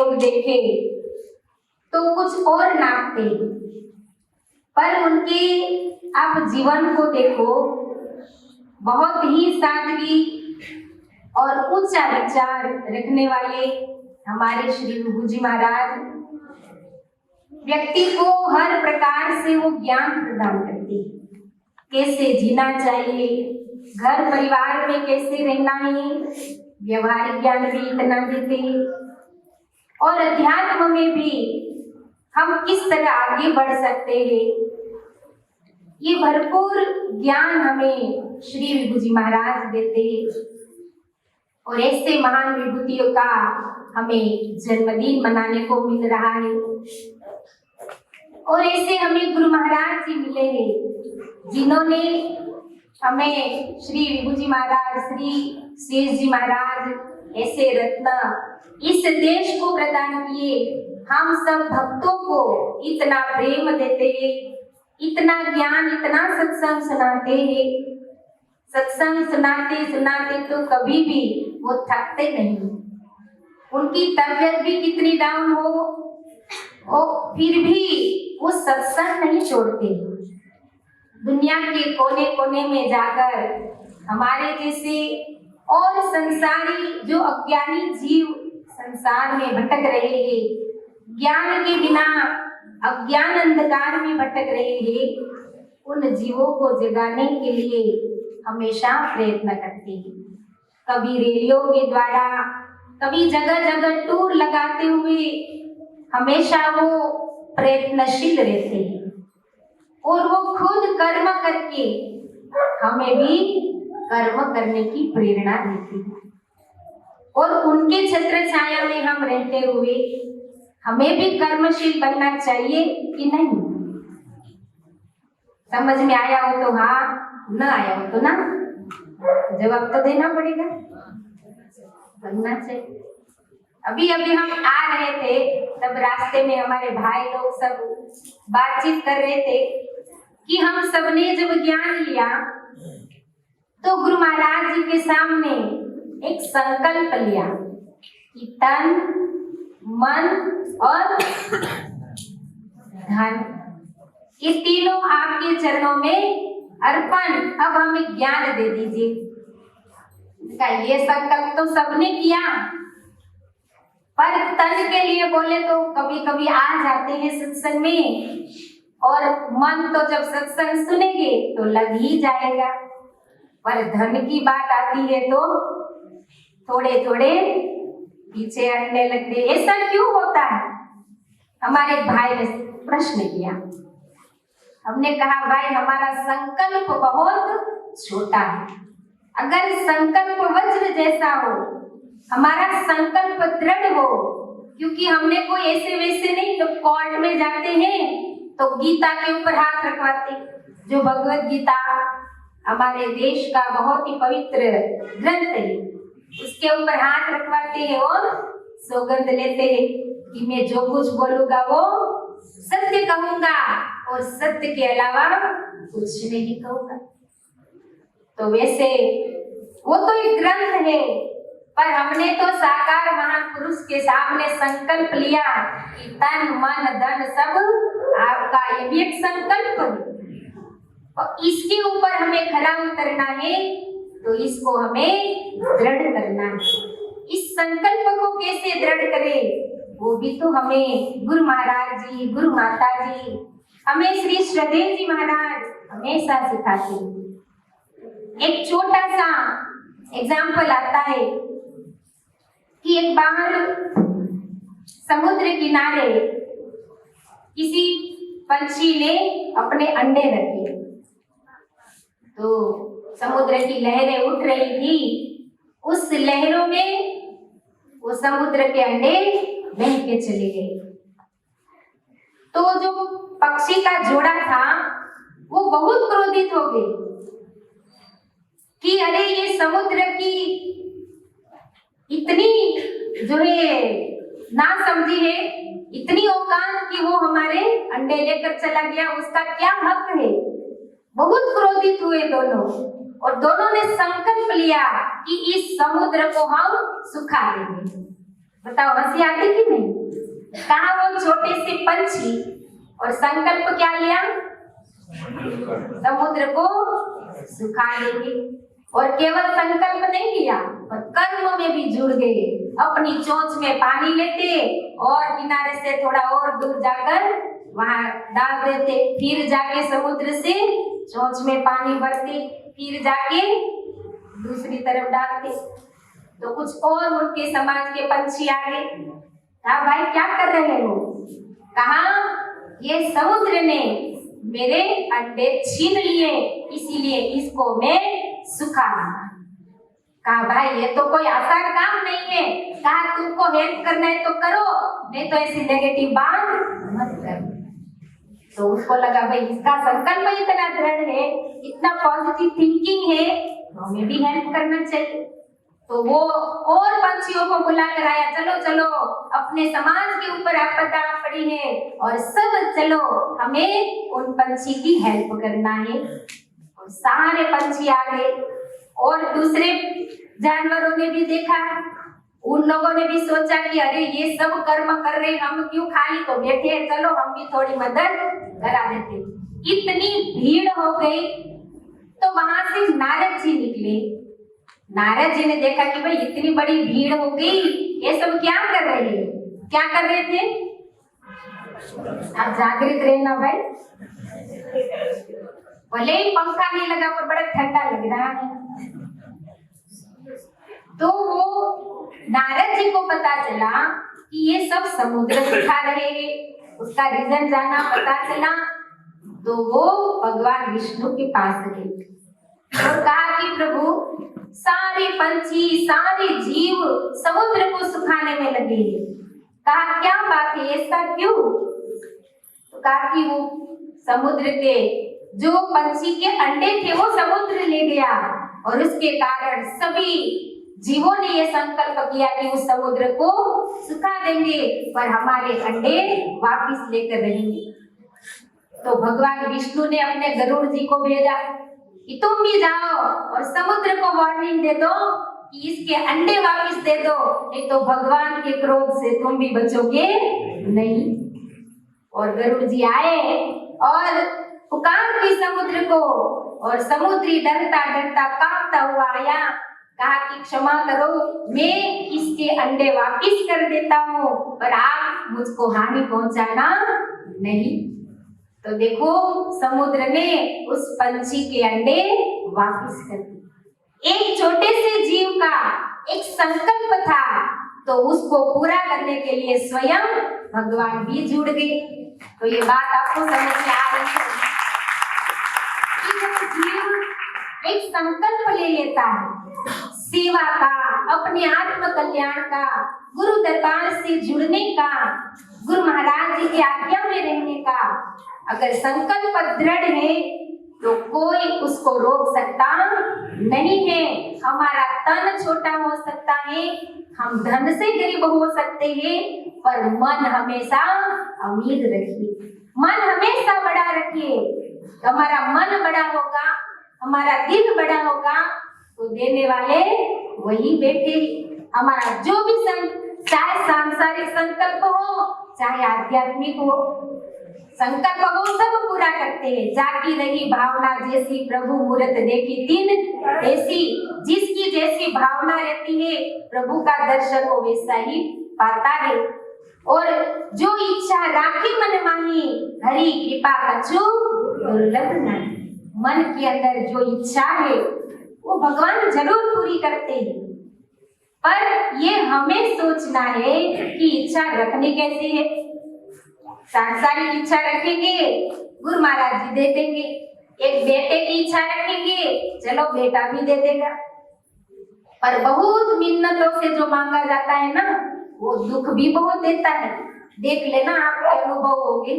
लोग देखे तो कुछ और नापते, पर उनके आप जीवन को देखो, बहुत ही सादगी और ऊंचा विचार रखने वाले हमारे श्री विभू जी महाराज व्यक्ति को हर प्रकार से वो ज्ञान प्रदान करते हैं। कैसे जीना चाहिए, घर परिवार में कैसे रहना है, व्यवहारिक ज्ञान भी इतना देते हैं, और अध्यात्म में भी हम किस तरह आगे बढ़ सकते हैं, ये भरपूर ज्ञान हमें श्री विभू जी महाराज देते हैं। और ऐसे महान विभूतियों का हमें जन्मदिन मनाने को मिल रहा है, और ऐसे हमें गुरु महाराज जी मिले हैं जिन्होंने हमें श्री विभू जी महाराज, श्री शेष जी महाराज ऐसे रत्न इस देश को प्रदान किए। हम सब भक्तों को इतना प्रेम देते हैं, इतना ज्ञान, इतना सत्संग सुनाते हैं। सत्संग सुनाते सुनाते तो कभी भी वो थकते नहीं। उनकी तबीयत भी कितनी डाउन हो, और फिर भी वो सत्संग नहीं छोड़ते। दुनिया के कोने कोने में जाकर हमारे जैसे और संसारी जो अज्ञानी जीव संसार में भटक रहे हैं, ज्ञान के बिना अज्ञान अंधकार में भटक रहे हैं, उन जीवों को जगाने के लिए हमेशा प्रयत्न करते हैं। कभी रैलियों के द्वारा, कभी जगह जगह टूर लगाते हुए हमेशा वो प्रयत्नशील रहते हैं, और वो खुद कर्म करके हमें भी कर्म करने की प्रेरणा देते हैं। और उनके छत्र छाया में हम रहते हुए हमें भी कर्मशील बनना चाहिए कि नहीं? समझ में आया हो तो हाँ, न आया हो तो ना, जवाब तो देना पड़ेगा, बनना चाहिए। अभी अभी हम आ रहे थे, तब रास्ते में हमारे भाई लोग सब बातचीत कर रहे थे कि हम सबने जब ज्ञान लिया तो गुरु महाराज जी के सामने एक संकल्प लिया कि तन, मन और धन, ये तीनों आपके चरणों में अर्पण, अब हमें ज्ञान दे दीजिए। ये संकल्प तो सबने किया, पर तन के लिए बोले तो कभी कभी आ जाते हैं सत्संग में, और मन तो जब सत्संग सुनेंगे तो लग ही जाएगा, पर धन की बात आती है तो थोड़े थोड़े पीछे हटने लगते। ऐसा क्यों होता है? हमारे भाई ने प्रश्न किया। हमने कहा भाई, हमारा संकल्प बहुत छोटा है। अगर संकल्प वज्र जैसा हो, हमारा संकल्प दृढ़ हो, क्योंकि हमने कोई ऐसे वैसे नहीं, तो कोर्ट में जाते हैं तो गीता के ऊपर हाथ रखवाते, जो भगवत गीता हमारे देश का बहुत ही पवित्र ग्रंथ है, उसके ऊपर हाथ रखवाते हैं और सौगंध लेते हैं कि मैं जो कुछ बोलूंगा वो सत्य कहूंगा और सत्य के अलावा कुछ नहीं कहूंगा। तो वैसे वो तो एक ग्रंथ है, पर हमने तो साकार महापुरुष के सामने संकल्प लिया कि तन, मन, धन सब आपका, ये भी एक संकल्प है, और इसके ऊपर हमें खरा उतरना है, तो इसको हमें दृढ़ करना है। इस संकल्प को कैसे दृढ़ करें, वो भी तो हमें गुरु महाराज जी, गुरु माता जी, हमें श्री श्रद्धेव जी महाराज हमेशा सिखाते हैं। एक छोटा सा एग्जाम्पल आता है कि एक बार समुद्र किनारे किसी पंछी ने अपने अंडे रखे, तो समुद्र की लहरें उठ रही थी, उस लहरों में वो समुद्र के अंडे बह के चले गए। तो जो पक्षी का जोड़ा था वो बहुत क्रोधित हो गए कि अरे ये समुद्र की इतनी जो है ना समझी है, इतनी औकात कि वो हमारे अंडे लेकर चला गया, उसका क्या हक है। बहुत क्रोधित हुए दोनों, और दोनों ने संकल्प लिया कि इस समुद्र को हम सुखा देंगे। बताओ हंसी आती कि नहीं? कहा वो छोटे से पंछी और संकल्प क्या लिया? समुद्र को सुखा देंगे। और केवल संकल्प नहीं लिया पर कर्म में भी जुड़ गए। अपनी चोंच में पानी लेते और किनारे से थोड़ा और दूर जाकर वहां डाल देते, फिर जाके समुद्र से चोंच में पानी भरते, फिर जाके दूसरी तरफ डालते। तो कुछ और उनके समाज के पंछी आ गए। कहा भाई क्या कर रहे हो? कहा ये समुद्र ने मेरे अंडे छीन लिए, इसीलिए इसको मैं सुखा दूंगा। कहा भाई ये तो कोई आसान काम नहीं है। कहा तुमको हेल्प करना है तो करो, नहीं तो ऐसी नेगेटिव बात मत करो। तो उसको लगा भाई इसका संकल्प इतना दृढ़ है, इतना पॉजिटिव थिंकिंग है, तो हमें भी हेल्प करना चाहिए। तो वो और पंछियों को बुला कर आया, चलो चलो अपने समाज के ऊपर आपदा पड़ी है और सब चलो हमें उन पंछी की हेल्प करना है। और सारे पंछी आ गए और दूसरे जानवरों ने भी देखा। उन लोगों ने भी सोचा कि अरे ये सब कर्म कर रहे, हम क्यों खाली तो बैठे, चलो हम भी थोड़ी मदद करा देते। इतनी भीड़ हो गई तो वहां से नारद जी निकले। नारद जी ने देखा कि भाई इतनी बड़ी भीड़ हो गई, ये सब क्या कर रहे हैं? क्या कर रहे थे? आप जागृत रहना भाई, भले ही पंखा नहीं लगा पर बड़ा ठंडा लग रहा है। तो वो नारद जी को पता चला कि ये सब समुद्र सुखा रहे हैं, उसका रीजन जाना पता चला। तो वो भगवान विष्णु के पास गए और कहा कि प्रभु सारे पंछी सारे जीव समुद्र को सुखाने में लगे। कहा क्या बात है, ऐसा क्यों? तो कहा कि वो समुद्र के जो पंछी के अंडे थे वो समुद्र ले गया और उसके कारण सभी जीवों ने ये संकल्प किया कि उस समुद्र को सुखा देंगे पर हमारे अंडे वापस लेकर रहेंगे। तो भगवान विष्णु ने अपने गरुड़ जी को भेजा कि तुम भी जाओ और समुद्र को वार्निंग दे दो कि इसके अंडे वापस दे दो, नहीं तो भगवान के क्रोध से तुम भी बचोगे नहीं। और गरुड़ जी आए और पुकार की समुद्र को और समुद्री डरता डरता कांपता हुआ आया। कहा कि क्षमा करो, मैं इसके अंडे वापस कर देता हूँ पर आप मुझको हानि पहुंचाना नहीं। तो देखो समुद्र ने उस पंछी के अंडे वापस कर दिए। एक छोटे से जीव का एक संकल्प था तो उसको पूरा करने के लिए स्वयं भगवान भी जुड़ गए। तो ये बात आपको समझ में आ रही है कि जब जीव एक संकल्प ले लेता है सेवा का, अपने आत्म कल्याण का, गुरु दरबार से जुड़ने का, गुरु महाराज जी की आज्ञा में रहने का, अगर संकल्प दृढ़ है तो कोई उसको रोक सकता नहीं है। हमारा तन छोटा हो सकता है, हम धन से गरीब हो सकते हैं, पर मन हमेशा अमीर रखिए, मन हमेशा बड़ा रखिए। हमारा मन बड़ा होगा, हमारा दिल बड़ा होगा तो देने वाले वही बैठे। हमारा जो भी चाहे सांसारिक संकल्प हो चाहे आध्यात्मिक हो, संकल्प वो सब पूरा करते हैं। जाकी रही भावना जैसी प्रभु मूरत देखी तीन ऐसी, जिसकी जैसी भावना रहती है प्रभु का दर्शन वो वैसा ही पाता है। और जो इच्छा राखी मन माही हरि कृपा कछु दुर्लभ नहीं। मन के अंदर जो इच्छा है वो भगवान जरूर पूरी करते हैं, पर ये हमें सोचना है कि इच्छा रखनी कैसी है। सांसारिक इच्छा रखेंगे गुरु महाराज जी दे देंगे, एक बेटे की इच्छा रखेंगे चलो बेटा भी दे देगा, पर बहुत मिन्नतों से जो मांगा जाता है ना वो दुख भी बहुत देता है। देख लेना, आपके अनुभव होंगे।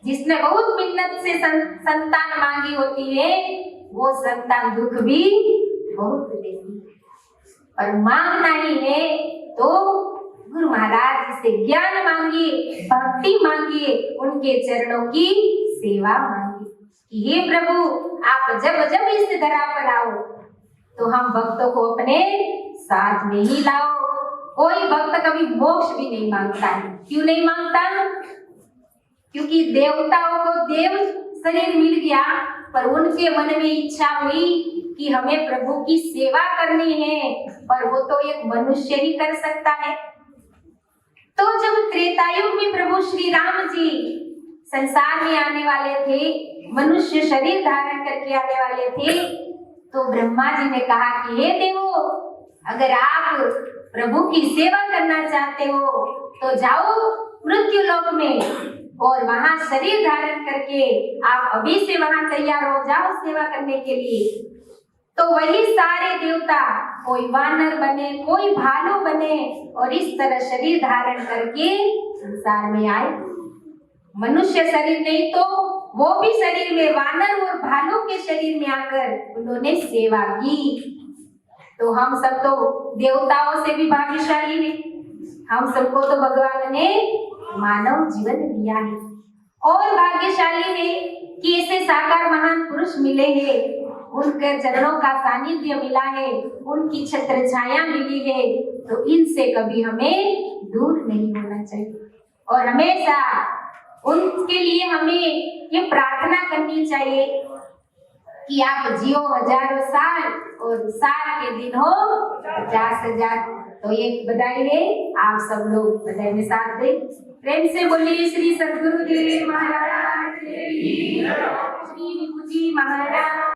जिसने बहुत मिन्नत से संतान मांगी होती है वो संतान दुख भी बहुत देती है। और मांगना ही है तो गुरु महाराज से ज्ञान मांगिए, भक्ति मांगिए, उनके चरणों की सेवा मांगिए। हे प्रभु आप जब जब इस धरा पर आओ तो हम भक्तों को अपने साथ में ही लाओ। कोई भक्त कभी मोक्ष भी नहीं मांगता है। क्यों नहीं मांगता? क्योंकि देवताओं को देव शरीर मिल गया, पर उनके मन में इच्छा हुई कि हमें प्रभु की सेवा करनी है, पर वो तो एक मनुष्य ही कर सकता है। तो जब त्रेतायुग में प्रभु श्री राम जी संसार में आने वाले थे, मनुष्य शरीर धारण करके आने वाले थे, तो ब्रह्मा जी ने कहा कि हे देवो, अगर आप प्रभु की सेवा करना चाहते हो तो जाओ मृत्यु लोक में और वहां शरीर धारण करके आप अभी से वहां तैयार हो जाओ सेवा करने के लिए। तो वही सारे देवता, कोई वानर बने, कोई भालू बने, और इस तरह शरीर धारण करके संसार में आए। मनुष्य शरीर नहीं तो वो भी शरीर में वानर और भालू के शरीर में आकर उन्होंने सेवा की। तो हम सब तो देवताओं से भी भाग्यशाली हैं। हम सबको तो भगवान ने मानव जीवन दिया है, और भाग्यशाली है कि ऐसे साकार महान पुरुष मिले हैं, उनके चरणों का सानिध्य मिला है, उनकी छत्र छाया मिली है। तो इनसे कभी हमें दूर नहीं होना चाहिए, और हमेशा उनके लिए हमें ये प्रार्थना करनी चाहिए कि आप जियो हजारों साल और साल के दिन हो 50,000। तो एक बधाई है, आप सब लोग बधाई में साथ दें। प्रेम से बोलिए श्री सद्गुरुदेव महाराज, श्री विभू जी महाराज।